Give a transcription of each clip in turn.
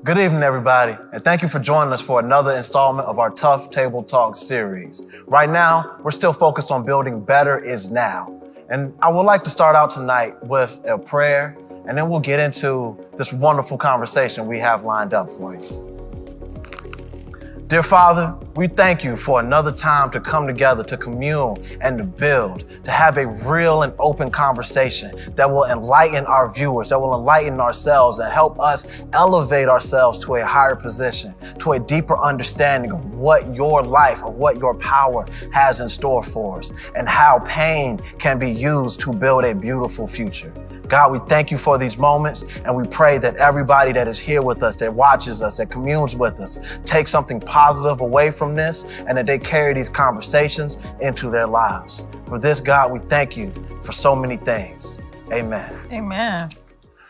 Good evening, everybody, and thank you for joining us for another installment of our Tough Table Talk series. Right now, we're still focused on building better is now. And I would like to start out tonight with a prayer, and then we'll get into this wonderful conversation we have lined up for you. Dear Father, we thank you for another time to come together, to commune and to build, to have a real and open conversation that will enlighten our viewers, that will enlighten ourselves and help us elevate ourselves to a higher position, to a deeper understanding of what your life, of what your power has in store for us, and how pain can be used to build a beautiful future. God, we thank you for these moments, and we pray that everybody that is here with us, that watches us, that communes with us, take something positive away from this, and that they carry these conversations into their lives. For this, God, we thank you for so many things. Amen. Amen.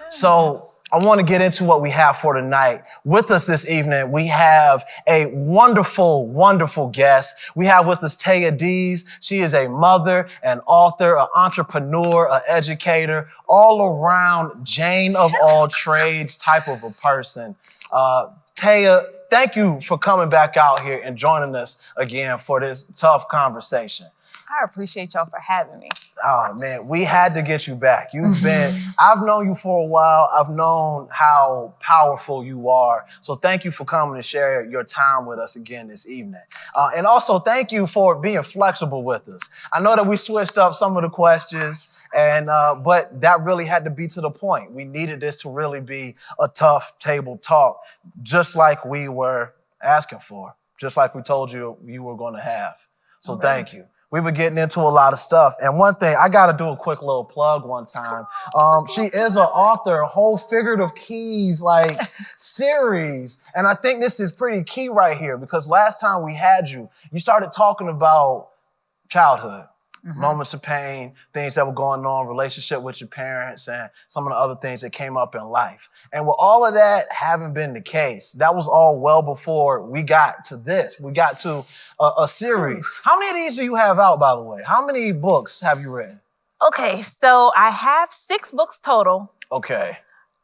So I want to get into what we have for tonight. With us this evening, we have a wonderful, wonderful guest. We have with us Taya Dees. She is a mother, an author, an entrepreneur, an educator, all around Jane of all trades type of a person. Taya, thank you for coming back out here and joining us again for this tough conversation. I appreciate y'all for having me. Oh man, we had to get you back. I've known you for a while. I've known how powerful you are. So thank you for coming to share your time with us again this evening. And also thank you for being flexible with us. I know that we switched up some of the questions, but that really had to be to the point. We needed this to really be a tough table talk, just like we were asking for, just like we told you you were going to have. So thank you. We were getting into a lot of stuff. And one thing, I got to do a quick little plug one time. She is an author, a whole Figurative Keys series. And I think this is pretty key right here because last time we had you, you started talking about childhood. Moments of pain, things that were going on, relationship with your parents, and some of the other things that came up in life. And with all of that having been the case, that was all well before we got to this. We got to a series. How many of these do you have out, by the way? How many books have you written? Okay, so I have 6 books total. Okay.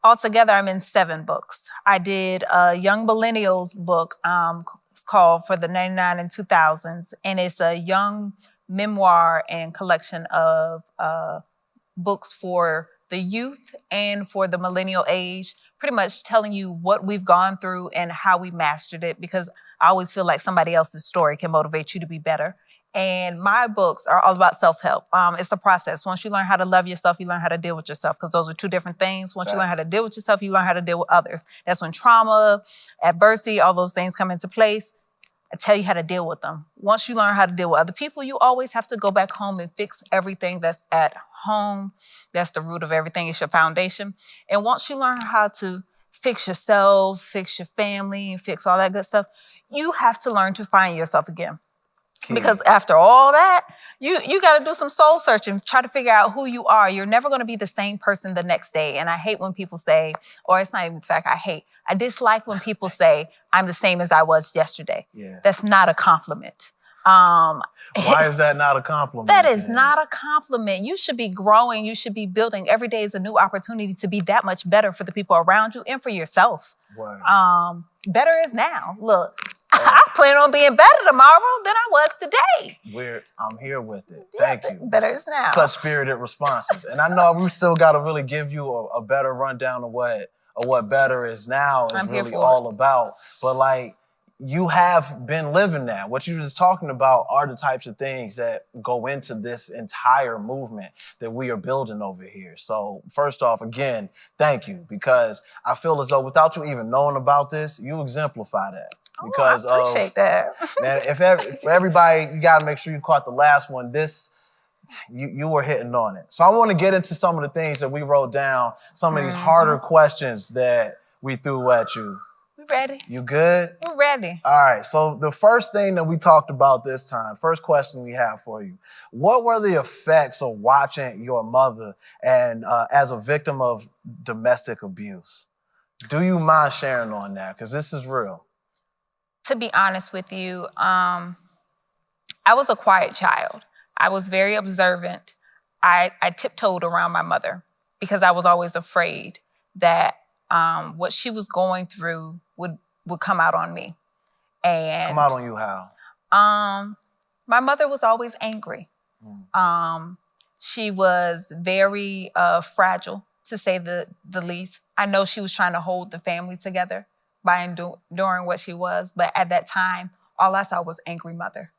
Altogether, I'm in 7 books. I did a Young Millennials book. It's called For the 99 and 2000s, and it's a young memoir and collection of books for the youth and for the millennial age, pretty much telling you what we've gone through and how we mastered it, because I always feel like somebody else's story can motivate you to be better. And my books are all about self-help. It's a process. Once you learn how to love yourself, you learn how to deal with yourself, because those are 2 different things. Once you learn how to deal with yourself, you learn how to deal with others. That's when trauma, adversity, all those things come into place. I tell you how to deal with them. Once you learn how to deal with other people, you always have to go back home and fix everything that's at home. That's the root of everything. It's your foundation. And once you learn how to fix yourself, fix your family, fix all that good stuff, you have to learn to find yourself again. Because after all that, you got to do some soul searching, try to figure out who you are. You're never going to be the same person the next day. And I hate when people say, or it's not even the fact I dislike when people say, I'm the same as I was yesterday. Yeah. That's not a compliment. Why is that not a compliment? That is not a compliment. You should be growing. You should be building. Every day is a new opportunity to be that much better for the people around you and for yourself. Wow. Better is now. Look. I plan on being better tomorrow than I was today. I'm here with it. Thank you. Better is now. Such spirited responses. And I know we still got to really give you a better rundown of what better is now is really all about. But you have been living that. What you were just talking about are the types of things that go into this entire movement that we are building over here. So first off, again, thank you, because I feel as though without you even knowing about this, you exemplify that. Because I appreciate that. Man, for everybody, you got to make sure you caught the last one. You were hitting on it. So I want to get into some of the things that we wrote down, some of these harder questions that we threw at you. We ready. You good? We're ready. All right. So the first thing that we talked about this time, first question we have for you, what were the effects of watching your mother and as a victim of domestic abuse? Do you mind sharing on that? Because this is real. To be honest with you, I was a quiet child. I was very observant. I tiptoed around my mother because I was always afraid that what she was going through would come out on me. And come out on you how? My mother was always angry. She was very fragile, to say the least. I know she was trying to hold the family together by enduring what she was, but at that time, all I saw was angry mother.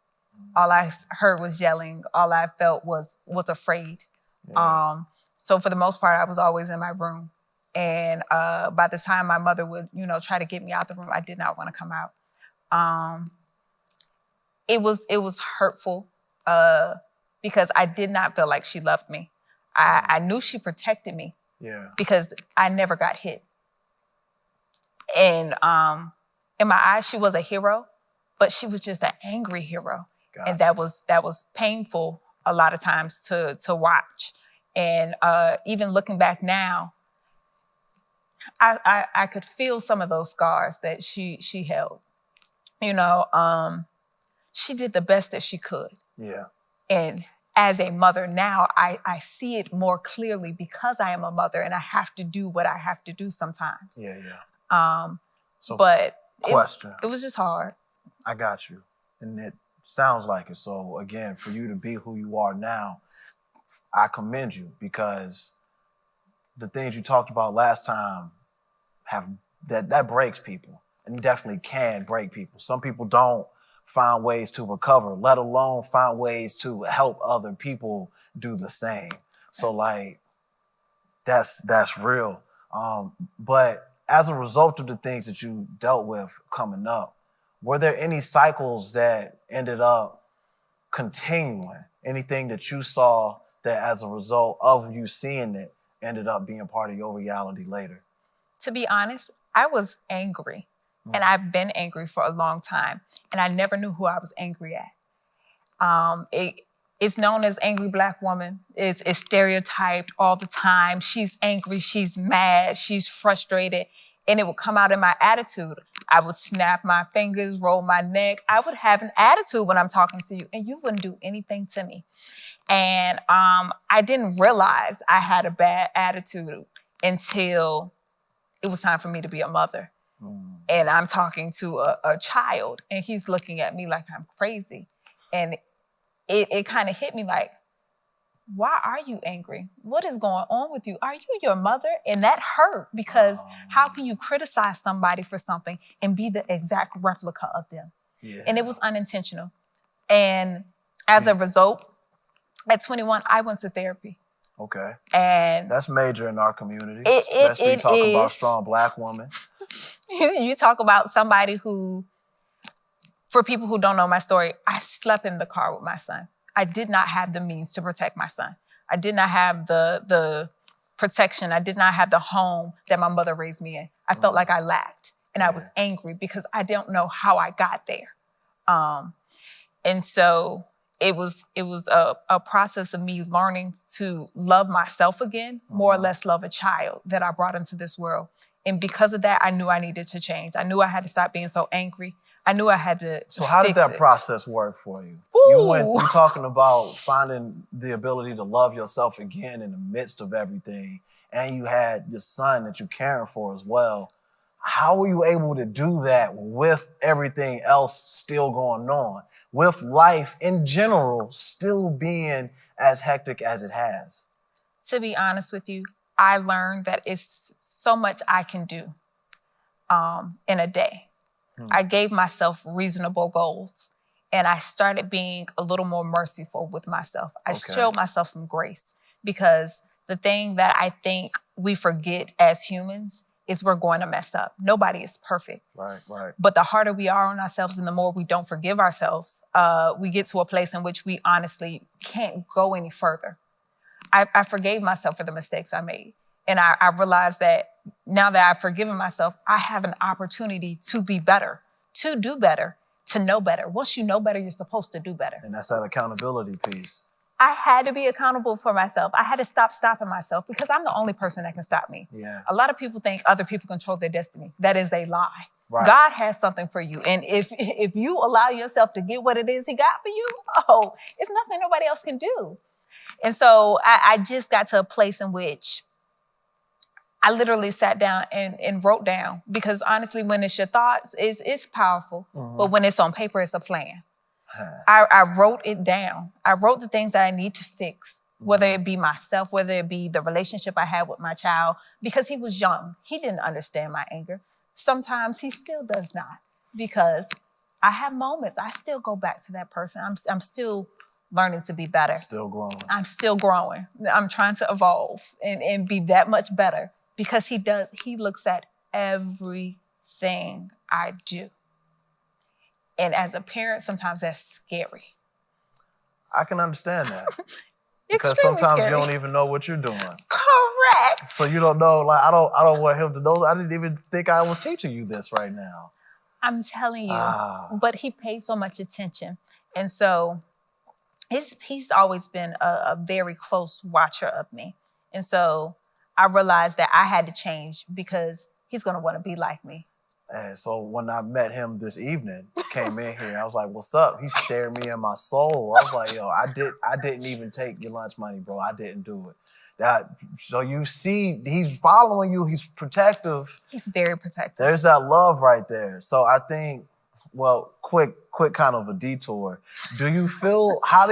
All I heard was yelling. All I felt was afraid. Yeah. So for the most part, I was always in my room. And by the time my mother would, try to get me out the room, I did not want to come out. It was hurtful because I did not feel like she loved me. I knew she protected me. Yeah. Because I never got hit. And in my eyes, she was a hero, but she was just an angry hero. Gotcha. And that was painful a lot of times to watch. And even looking back now, I could feel some of those scars that she held. She did the best that she could. Yeah. And as a mother now, I see it more clearly because I am a mother and I have to do what I have to do sometimes. Yeah, yeah. But it was just hard. I got you. And it sounds like it. So again, for you to be who you are now, I commend you, because the things you talked about last time that breaks people, and definitely can break people. Some people don't find ways to recover, let alone find ways to help other people do the same. So that's real. But as a result of the things that you dealt with coming up, were there any cycles that ended up continuing? Anything that you saw that as a result of you seeing it ended up being part of your reality later? To be honest, I was angry. And I've been angry for a long time. And I never knew who I was angry at. It's known as angry Black woman. It's stereotyped all the time. She's angry, she's mad, she's frustrated. And it would come out in my attitude. I would snap my fingers, roll my neck. I would have an attitude when I'm talking to you, and you wouldn't do anything to me. And I didn't realize I had a bad attitude until it was time for me to be a mother. And I'm talking to a child, and he's looking at me like I'm crazy. And it kind of hit me like, why are you angry? What is going on with you? Are you your mother? And that hurt, because how can you criticize somebody for something and be the exact replica of them? Yeah. And it was unintentional. And as a result, at 21, I went to therapy. Okay. And that's major in our community, especially talking about strong Black women. You talk about somebody who, for people who don't know my story, I slept in the car with my son. I did not have the means to protect my son. I did not have the protection. I did not have the home that my mother raised me in. I felt like I lacked, and I was angry because I don't know how I got there. And so it was a process of me learning to love myself again, more or less love a child that I brought into this world. And because of that, I knew I needed to change. I knew I had to stop being so angry. I knew I had to So how did that process work for you? You're talking about finding the ability to love yourself again in the midst of everything. And you had your son that you're caring for as well. How were you able to do that with everything else still going on? With life in general still being as hectic as it has? To be honest with you, I learned that it's so much I can do in a day. I gave myself reasonable goals, and I started being a little more merciful with myself. I showed myself some grace, because the thing that I think we forget as humans is we're going to mess up. Nobody is perfect. Right. But the harder we are on ourselves and the more we don't forgive ourselves, we get to a place in which we honestly can't go any further. I forgave myself for the mistakes I made. And I realized that now that I've forgiven myself, I have an opportunity to be better, to do better, to know better. Once you know better, you're supposed to do better. And that's that accountability piece. I had to be accountable for myself. I had to stop stopping myself, because I'm the only person that can stop me. Yeah. A lot of people think other people control their destiny. That is a lie. Right. God has something for you. And if you allow yourself to get what it is he got for you, it's nothing nobody else can do. And so I just got to a place in which I literally sat down and wrote down, because honestly, when it's your thoughts, it's powerful. But when it's on paper, it's a plan. I wrote it down. I wrote the things that I need to fix, whether it be myself, whether it be the relationship I had with my child, because he was young. He didn't understand my anger. Sometimes he still does not, because I have moments. I still go back to that person. I'm still learning to be better. Still growing. I'm still growing. I'm trying to evolve and be that much better, because he looks at everything I do. And as a parent, sometimes that's scary. I can understand that. Because Extremely sometimes scary. you don't even know what you're doing. Correct. So you don't know, like, I don't want him to know. I didn't even think I was teaching you this right now. I'm telling you. But he paid so much attention. And so he's always been a very close watcher of me. And so I realized that I had to change, because he's going to want to be like me. And so when I met him this evening, came in here, I was like, what's up? He stared me in my soul. I was like, yo, I didn't even take your lunch money, bro. I didn't do it. So you see, he's following you. He's protective. He's very protective. There's that love right there. So I think, well, quick kind of a detour. Do you feel, how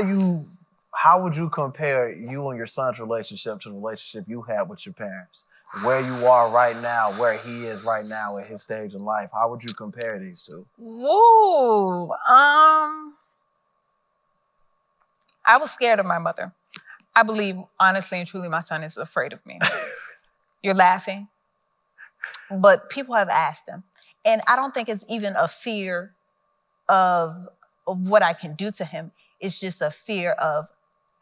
would you compare you and your son's relationship to the relationship you had with your parents? Where you are right now, where he is right now at his stage in life, how would you compare these two? Whoa. I was scared of my mother. I believe, honestly and truly, my son is afraid of me. You're laughing. But people have asked him. And I don't think it's even a fear of what I can do to him. It's just a fear of,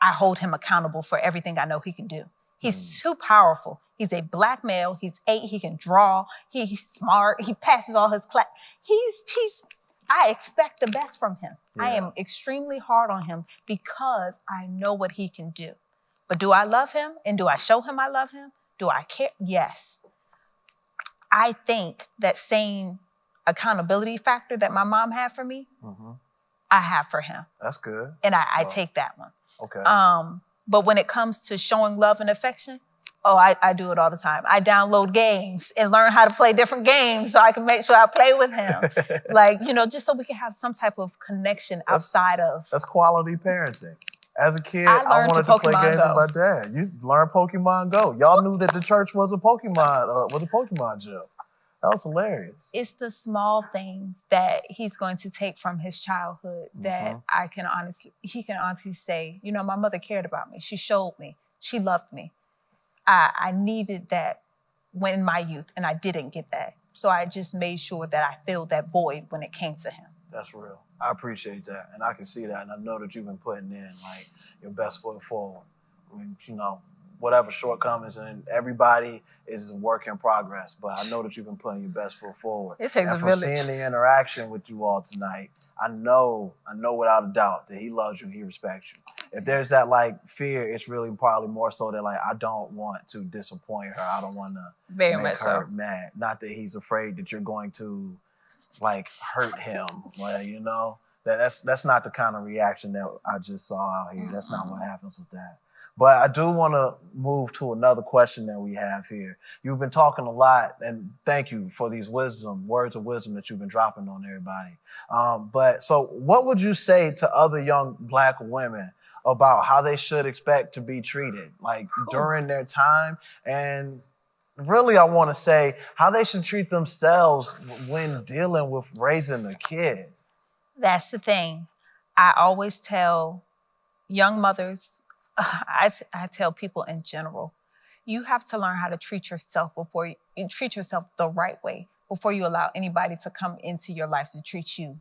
I hold him accountable for everything I know he can do. He's too powerful. He's a black male. He's 8. He can draw. He's smart. He passes all his class. I expect the best from him. Yeah. I am extremely hard on him, because I know what he can do. But do I love him? And do I show him I love him? Do I care? Yes. I think that same accountability factor that my mom had for me, I have for him. That's good. And I take that one. Okay. But when it comes to showing love and affection, I do it all the time. I download games and learn how to play different games so I can make sure I play with him. Like, just so we can have some type of connection outside of. That's quality parenting. As a kid, I wanted to play games with my dad. You learned Pokemon Go. Y'all knew that the church was a Pokemon gym. That was hilarious. It's the small things that he's going to take from his childhood that he can honestly say, my mother cared about me. She showed me. She loved me. I needed that in my youth, and I didn't get that. So I just made sure that I filled that void when it came to him. That's real. I appreciate that, and I can see that, and I know that you've been putting in, like, your best foot forward. I mean, whatever shortcomings, and everybody is a work in progress, but I know that you've been putting your best foot forward. It takes a village. Seeing the interaction with you all tonight, I know without a doubt that he loves you and he respects you. If there's that, like, fear, it's really probably more so that, like, I don't want to disappoint her. I don't want to make her mad. Not that he's afraid that you're going to, like, hurt him. Well, that's not the kind of reaction that I just saw out here. That's not what happens with that. But I do want to move to another question that we have here. You've been talking a lot, and thank you for these words of wisdom that you've been dropping on everybody. So what would you say to other young Black women about how they should expect to be treated, like, during their time? And really, I want to say how they should treat themselves when dealing with raising a kid. That's the thing. I always tell young mothers, I tell people in general, you have to learn how to treat yourself before you treat yourself the right way, before you allow anybody to come into your life to treat you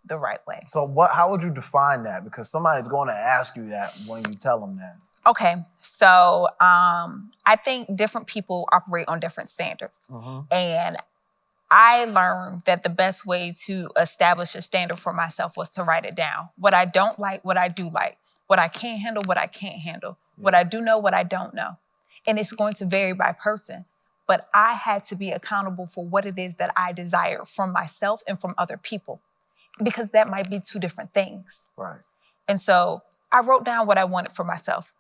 the right way. So how would you define that? Because somebody's going to ask you that when you tell them that. Okay, so I think different people operate on different standards. And I learned that the best way to establish a standard for myself was to write it down. What I don't like, what I do like. What I can't handle, what I can't handle. Yeah. What I do know, what I don't know. And it's going to vary by person. But I had to be accountable for what it is that I desire from myself and from other people, because that might be two different things. Right. And so I wrote down what I wanted for myself.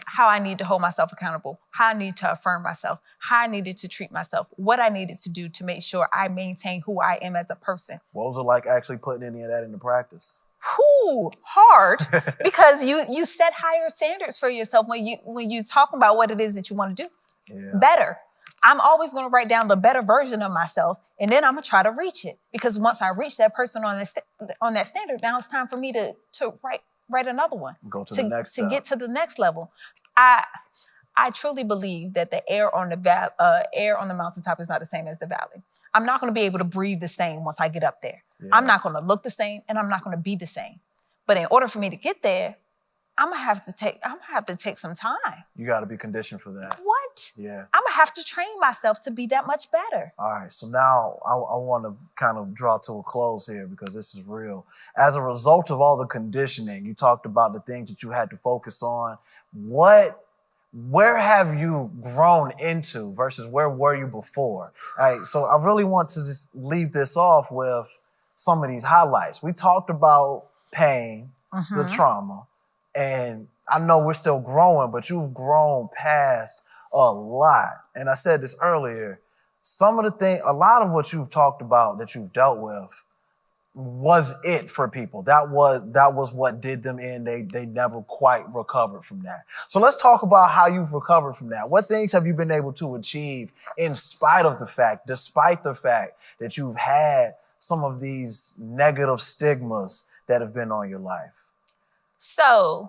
how I need to hold myself accountable, how I need to affirm myself, how I needed to treat myself, what I needed to do to make sure I maintain who I am as a person. What was it like actually putting any of that into practice? Hard, because you set higher standards for yourself when you talk about what it is that you want to do. Yeah. Better. I'm always going to write down the better version of myself, and then I'm going to try to reach it. Because once I reach that person on that standard, now it's time for me to write another one. Go to the next to step. get to the next level. I truly believe that the air on the mountaintop is not the same as the valley. I'm not going to be able to breathe the same once I get up there. Yeah. I'm not going to look the same, and I'm not going to be the same. But in order for me to get there, I'm gonna have to take some time. You got to be conditioned for that. What? Yeah. I'm gonna have to train myself to be that much better. All right. So now I want to kind of draw to a close here because this is real. As a result of all the conditioning, you talked about the things that you had to focus on. Where have you grown into versus where were you before? All right. So I really want to just leave this off with some of these highlights. We talked about pain, the trauma. And I know we're still growing, but you've grown past a lot. And I said this earlier, a lot of what you've talked about that you've dealt with was it for people. That was what did them in. They never quite recovered from that. So let's talk about how you've recovered from that. What things have you been able to achieve despite the fact that you've had some of these negative stigmas that have been on your life? So,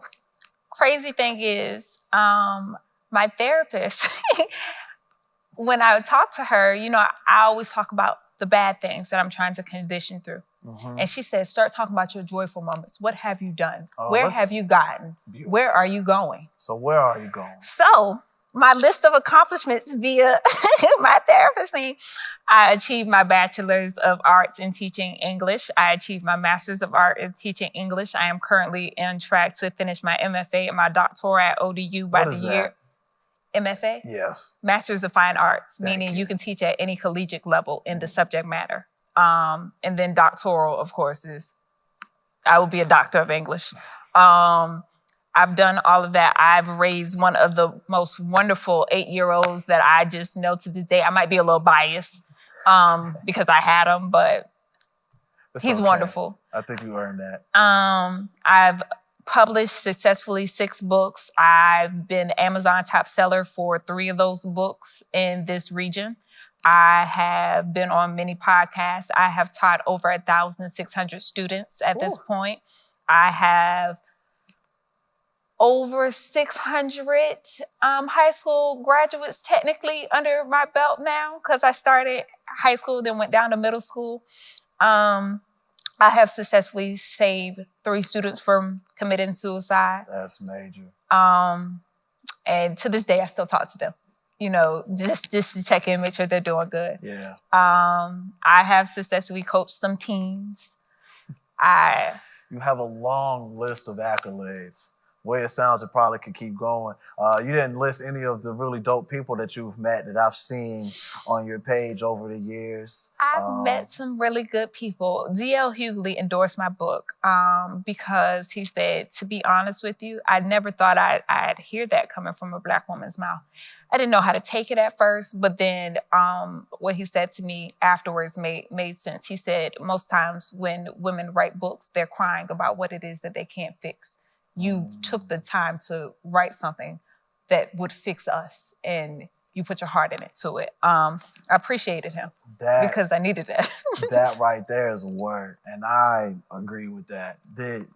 crazy thing is, my therapist, when I would talk to her, I always talk about the bad things that I'm trying to condition through. Mm-hmm. And she said, start talking about your joyful moments. What have you done? Where have you gotten? Beautiful. Where are you going? So where are you going? So my list of accomplishments via my therapist thing, I achieved my Bachelor's of Arts in Teaching English. I achieved my Master's of Art in Teaching English. I am currently on track to finish my MFA and my doctoral at ODU by the year. MFA? Yes. Master's of Fine Arts, meaning you can teach at any collegiate level in the subject matter. And then doctoral, of course, I will be a doctor of English. I've done all of that. I've raised one of the most wonderful 8-year-olds that I just know to this day. I might be a little biased because I had him, but he's wonderful. I think you earned that. I've published successfully 6 books. I've been Amazon top seller for 3 of those books in this region. I have been on many podcasts. I have taught over 1,600 students at this point. I have over 600 high school graduates technically under my belt now because I started high school, then went down to middle school. I have successfully saved 3 students from committing suicide. That's major. And to this day, I still talk to them, just to check in, make sure they're doing good. Yeah. I have successfully coached some teams. You have a long list of accolades. The way it sounds, it probably could keep going. You didn't list any of the really dope people that you've met that I've seen on your page over the years. I've met some really good people. D.L. Hughley endorsed my book because he said, to be honest with you, I never thought I'd hear that coming from a Black woman's mouth. I didn't know how to take it at first, but then what he said to me afterwards made sense. He said, most times when women write books, they're crying about what it is that they can't fix. You took the time to write something that would fix us, and you put your heart into it. I appreciated him because I needed that. That right there is a word, and I agree with that. The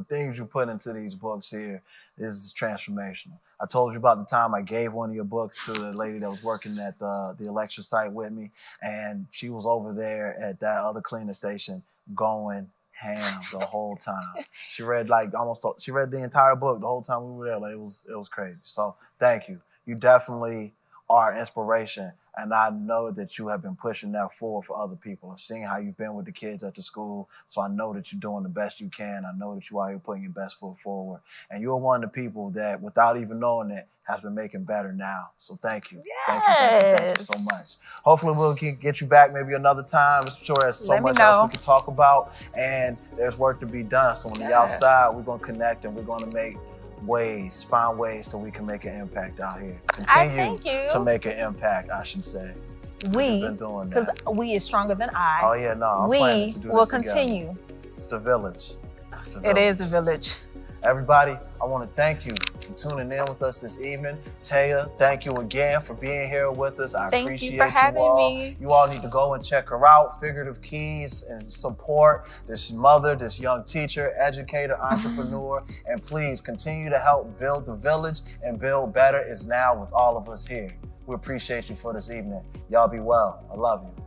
things you put into these books here is transformational. I told you about the time I gave one of your books to the lady that was working at the election site with me, and she was over there at that other cleaning station going ham the whole time. She read the entire book the whole time we were there. Like it was crazy. So thank you. You definitely are inspiration. And I know that you have been pushing that forward for other people. I've seen how you've been with the kids at the school. So I know that you're doing the best you can. I know that you are putting your best foot forward. And you're one of the people that, without even knowing it, has been making better now. So thank you. Yes. Thank you so much. Hopefully we'll get you back maybe another time. I'm sure there's so much else we can talk about. And there's work to be done. So on the outside, we're going to connect and we're going to make find ways so we can make an impact out here. I Continue thank you. to make an impact, I should say. We, been doing because that. we is stronger than I. Oh yeah, no, I'm planning We to do will this together. continue. It's the village. It is a village. Everybody, I want to thank you for tuning in with us this evening. Taya, thank you again for being here with us. I Thank appreciate you for having all. me. You all need to go and check her out. Figurative Keys, and support this mother, this young teacher, educator, entrepreneur, and please continue to help build the village and build better is now with all of us here. We appreciate you for this evening. Y'all be well. I love you.